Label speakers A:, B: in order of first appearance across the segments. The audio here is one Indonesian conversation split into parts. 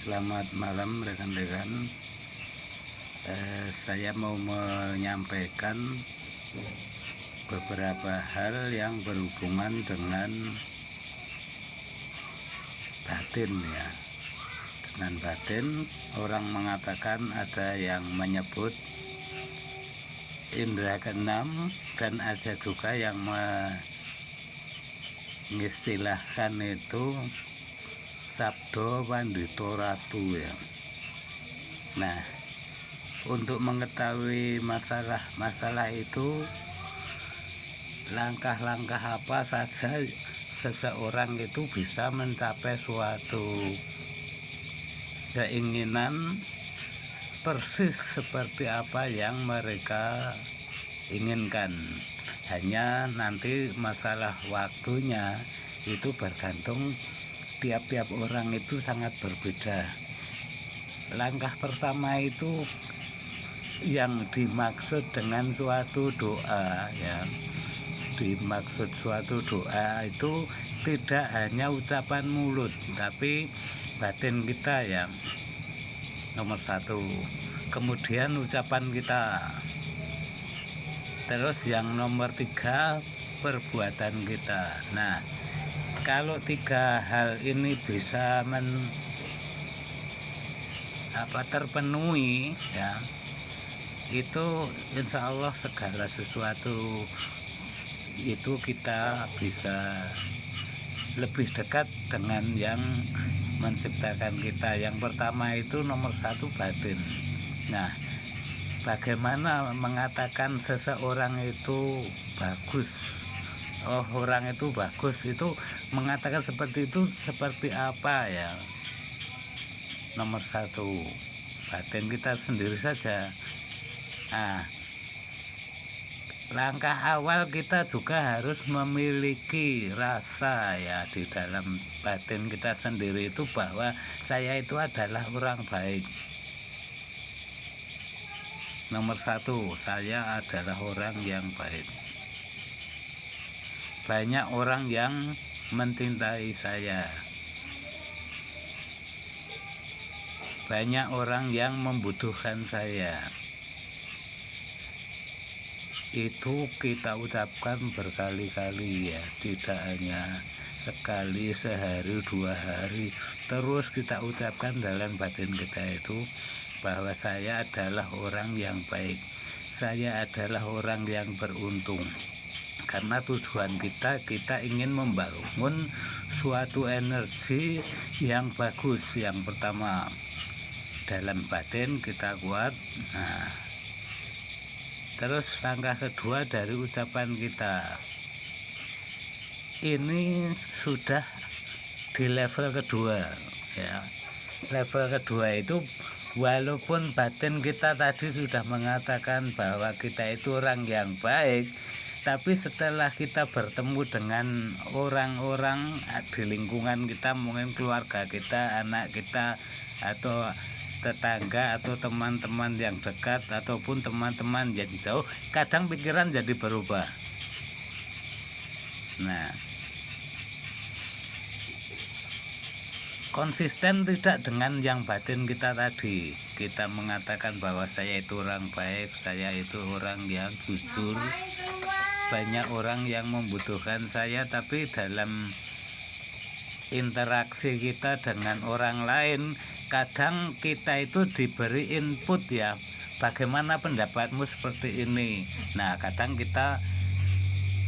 A: Selamat malam rekan-rekan. Saya mau menyampaikan beberapa hal yang berhubungan dengan batin ya. Dengan batin, orang mengatakan ada yang menyebut indera keenam dan ada juga yang mengistilahkan itu Sabdo Pandito Ratu ya. Nah, untuk mengetahui masalah itu, langkah-langkah apa saja seseorang itu bisa mencapai suatu keinginan persis seperti apa yang mereka inginkan. Hanya nanti masalah waktunya itu bergantung, tiap-tiap orang itu sangat berbeda. Langkah pertama itu yang dimaksud dengan suatu doa ya. Dimaksud suatu doa itu tidak hanya ucapan mulut, tapi batin kita ya nomor satu. Kemudian ucapan kita. Terus yang nomor tiga, perbuatan kita. Nah, kalau tiga hal ini bisa terpenuhi ya, itu insya Allah segala sesuatu itu kita bisa lebih dekat dengan yang menciptakan kita. Yang pertama itu nomor satu, batin. Nah, bagaimana mengatakan seseorang itu bagus? Oh, orang itu bagus, itu mengatakan seperti itu seperti apa ya? Nomor satu, batin kita sendiri saja. Nah, langkah awal kita juga harus memiliki rasa ya di dalam batin kita sendiri itu bahwa saya itu adalah orang baik. Nomor satu, saya adalah orang yang baik. Banyak orang yang mencintai saya. Banyak orang yang membutuhkan saya. Itu kita ucapkan berkali-kali ya, tidak hanya sekali, sehari, 2 hari. Terus kita ucapkan dalam batin kita itu bahwa saya adalah orang yang baik, saya adalah orang yang beruntung. Karena tujuan kita ingin membangun suatu energi yang bagus. Yang pertama, dalam batin kita kuat. Nah, terus langkah kedua dari ucapan kita. Ini sudah di level kedua ya. Level kedua itu walaupun batin kita tadi sudah mengatakan bahwa kita itu orang yang baik, tapi setelah kita bertemu dengan orang-orang di lingkungan kita, mungkin keluarga kita, anak kita, atau tetangga, atau teman-teman yang dekat, ataupun teman-teman yang jauh, kadang pikiran jadi berubah. Nah, konsisten tidak dengan yang batin kita tadi. Kita mengatakan bahwa saya itu orang baik, saya itu orang yang jujur, banyak orang yang membutuhkan saya, tapi dalam interaksi kita dengan orang lain, kadang kita itu diberi input ya, bagaimana pendapatmu seperti ini. Nah, kadang kita,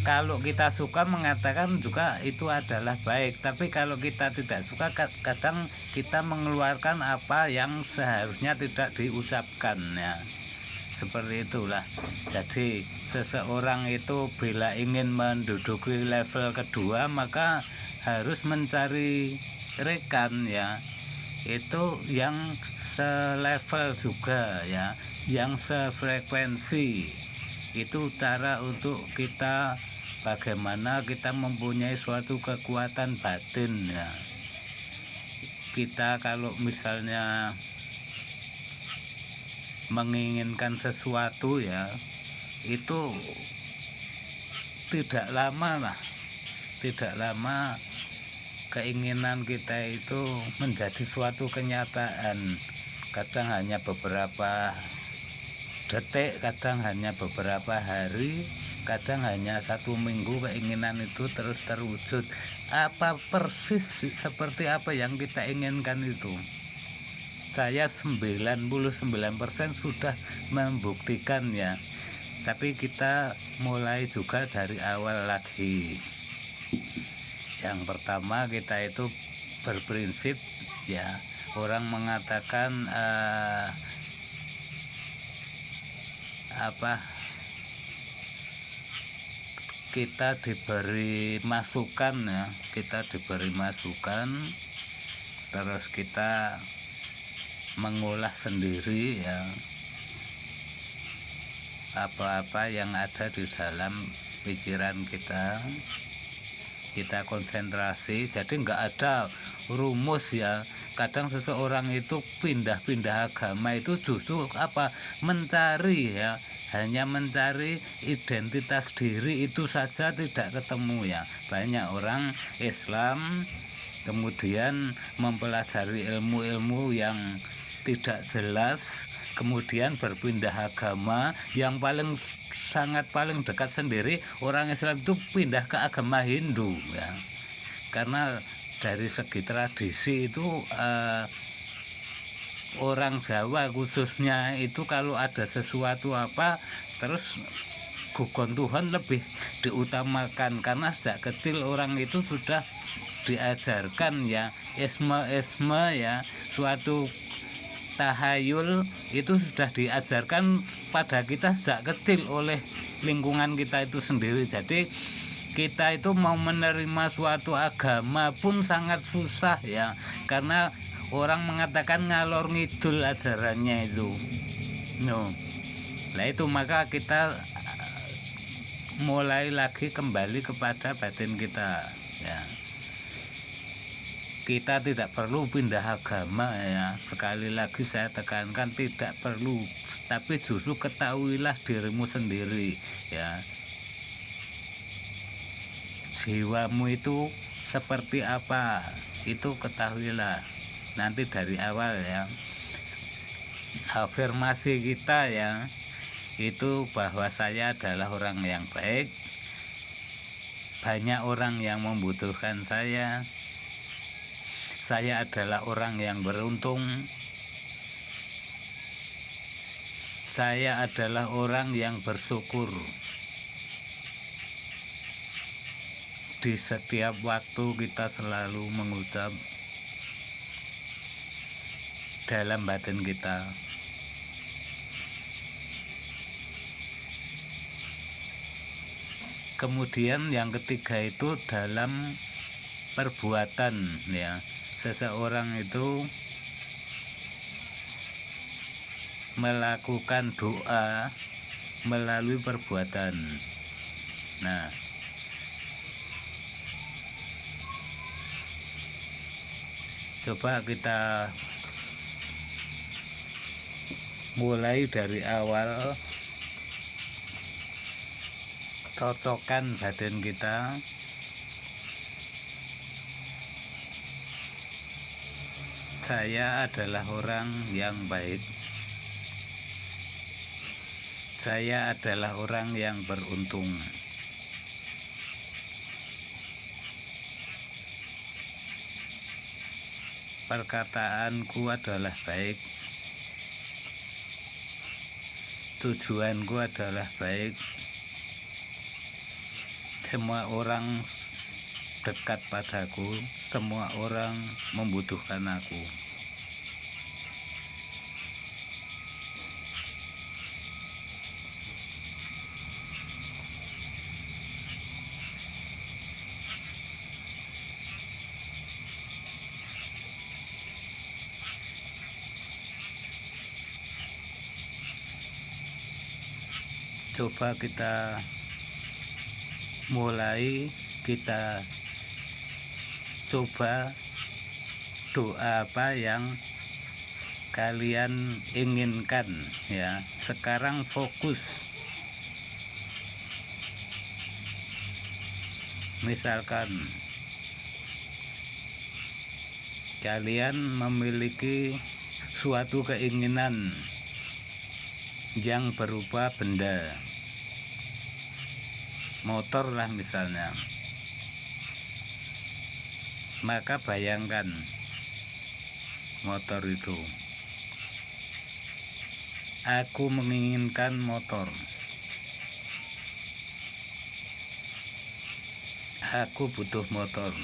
A: kalau kita suka mengatakan juga itu adalah baik, tapi kalau kita tidak suka, kadang kita mengeluarkan apa yang seharusnya tidak diucapkan ya. Seperti itulah. Jadi seseorang itu bila ingin menduduki level kedua, maka harus mencari rekan ya, itu yang selevel juga ya, yang sefrekuensi. Itu cara untuk kita bagaimana kita mempunyai suatu kekuatan batin ya. Kita kalau misalnya menginginkan sesuatu ya, itu tidak lama keinginan kita itu menjadi suatu kenyataan. Kadang hanya beberapa detik, kadang hanya beberapa hari, kadang hanya 1 minggu keinginan itu terus terwujud. Apa persis seperti apa yang kita inginkan itu? Saya 99% sudah membuktikan ya. Tapi kita mulai juga dari awal lagi. Yang pertama kita itu berprinsip ya. Orang mengatakan kita diberi masukan ya, kita diberi masukan, terus kita mengolah sendiri ya apa-apa yang ada di dalam pikiran kita konsentrasi. Jadi nggak ada rumus ya. Kadang seseorang itu pindah-pindah agama itu justru mencari ya, hanya mencari identitas diri itu saja tidak ketemu ya. Banyak orang Islam kemudian mempelajari ilmu-ilmu yang tidak jelas, kemudian berpindah agama. Yang paling dekat sendiri orang Islam itu pindah ke agama Hindu ya, karena dari segi tradisi itu orang Jawa khususnya itu kalau ada sesuatu terus gugon Tuhan lebih diutamakan, karena sejak kecil orang itu sudah diajarkan ya esme ya, suatu tahayul itu sudah diajarkan pada kita sejak kecil oleh lingkungan kita itu sendiri. Jadi kita itu mau menerima suatu agama pun sangat susah ya, karena orang mengatakan ngalor ngidul ajarannya itu. Nah itu maka kita mulai lagi kembali kepada batin kita ya. Kita tidak perlu pindah agama ya. Sekali lagi saya tekankan tidak perlu, tapi justru ketahuilah dirimu sendiri ya. Jiwamu itu seperti apa, itu ketahuilah nanti dari awal ya. Afirmasi kita ya itu bahwa saya adalah orang yang baik, banyak orang yang membutuhkan saya adalah orang yang beruntung, saya adalah orang yang bersyukur. Di setiap waktu kita selalu mengucap dalam batin kita. Kemudian yang ketiga itu dalam perbuatan ya. Seseorang itu melakukan doa melalui perbuatan. Nah, coba kita mulai dari awal, cocokkan batin kita. Saya adalah orang yang baik, saya adalah orang yang beruntung, perkataanku adalah baik, tujuanku adalah baik, semua orang dekat padaku, semua orang membutuhkan aku. Coba kita mulai, kita coba doa apa yang kalian inginkan ya. Sekarang fokus, misalkan kalian memiliki suatu keinginan yang berupa benda, motor lah misalnya, maka bayangkan motor itu. Aku menginginkan motor. Aku butuh motor.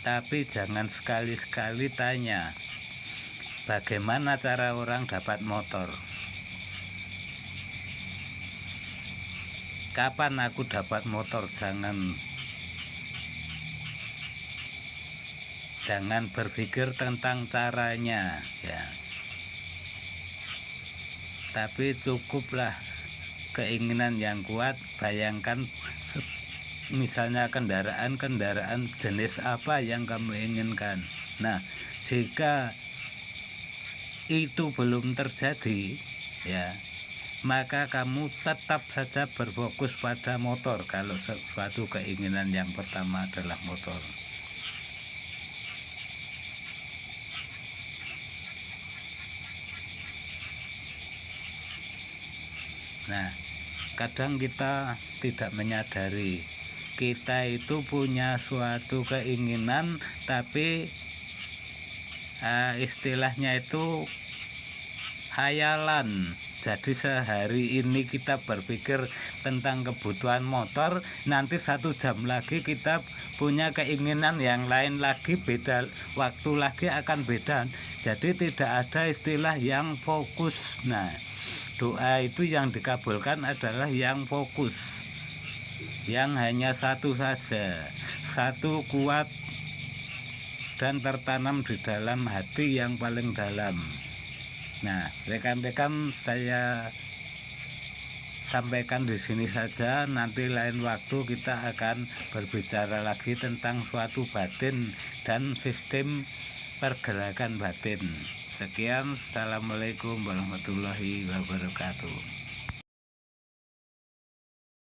A: Tapi jangan sekali-sekali tanya, bagaimana cara orang dapat motor? Kapan aku dapat motor? Jangan berpikir tentang caranya, ya. Tapi cukuplah keinginan yang kuat. Bayangkan misalnya kendaraan jenis apa yang kamu inginkan. Nah, jika itu belum terjadi, ya, maka kamu tetap saja berfokus pada motor kalau suatu keinginan yang pertama adalah motor. Nah, kadang kita tidak menyadari kita itu punya suatu keinginan, tapi istilahnya itu hayalan. Jadi sehari ini kita berpikir tentang kebutuhan motor, nanti 1 jam lagi kita punya keinginan yang lain lagi, beda waktu lagi akan beda. Jadi tidak ada istilah yang fokus. Nah, doa itu yang dikabulkan adalah yang fokus, yang hanya satu saja, satu kuat dan tertanam di dalam hati yang paling dalam. Nah, rekan-rekan, saya sampaikan di sini saja. Nanti lain waktu kita akan berbicara lagi tentang suatu batin dan sistem pergerakan batin. Sekian, assalamualaikum warahmatullahi wabarakatuh.